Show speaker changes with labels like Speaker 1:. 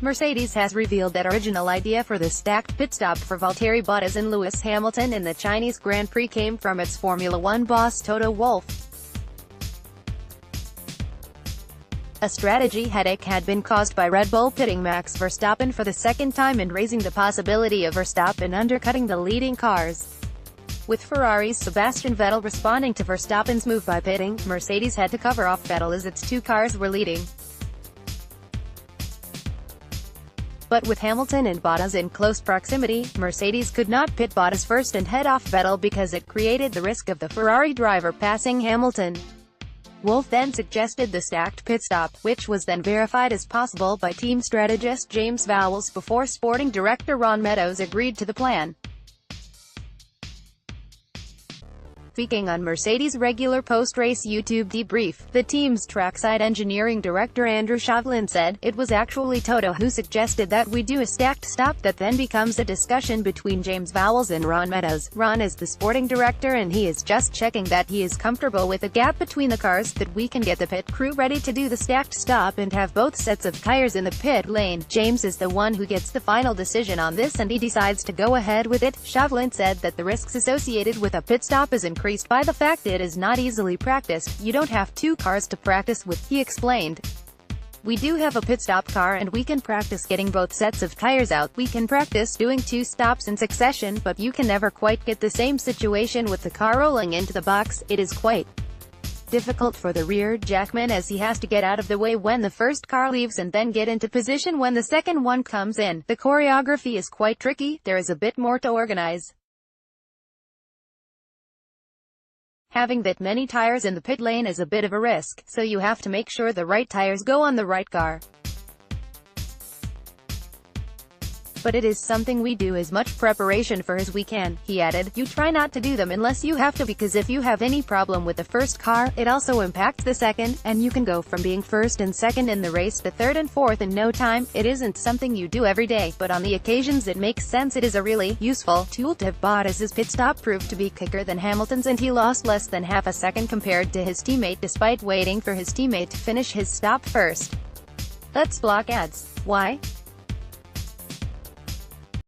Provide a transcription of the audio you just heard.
Speaker 1: Mercedes has revealed that original idea for the stacked pit stop for Valtteri Bottas and Lewis Hamilton in the Chinese Grand Prix came from its Formula One boss Toto Wolff. A strategy headache had been caused by Red Bull pitting Max Verstappen for the second time and raising the possibility of Verstappen undercutting the leading cars. With Ferrari's Sebastian Vettel responding to Verstappen's move by pitting, Mercedes had to cover off Vettel as its two cars were leading. But with Hamilton and Bottas in close proximity, Mercedes could not pit Bottas first and head off Vettel because it created the risk of the Ferrari driver passing Hamilton. Wolff then suggested the stacked pit stop, which was then verified as possible by team strategist James Vowles before sporting director Ron Meadows agreed to the plan. Speaking on Mercedes' regular post-race YouTube debrief, the team's trackside engineering director Andrew Chauvelin said, "It was actually Toto who suggested that we do a stacked stop that then becomes a discussion between James Vowles and Ron Meadows. Ron is the sporting director and he is just checking that he is comfortable with a gap between the cars, that we can get the pit crew ready to do the stacked stop and have both sets of tires in the pit lane. James is the one who gets the final decision on this and he decides to go ahead with it." Chauvelin said that the risks associated with a pit stop is increased by the fact it is not easily practiced. You don't have two cars to practice with, he explained. "We do have a pit stop car and we can practice getting both sets of tires out. We can practice doing two stops in succession, but you can never quite get the same situation with the car rolling into the box. It is quite difficult for the rear jackman as he has to get out of the way when the first car leaves and then get into position when the second one comes in. The choreography is quite tricky. There is a bit more to organize. Having that many tires in the pit lane is a bit of a risk, so you have to make sure the right tires go on the right car. But it is something we do as much preparation for as we can," he added. "You try not to do them unless you have to, because if you have any problem with the first car, it also impacts the second, and you can go from being first and second in the race to third and fourth in no time. It isn't something you do every day, but on the occasions it makes sense. It is a really useful tool to have." Bottas's pit stop proved to be quicker than Hamilton's and he lost less than half a second compared to his teammate despite waiting for his teammate to finish his stop first. Let's block ads. Why?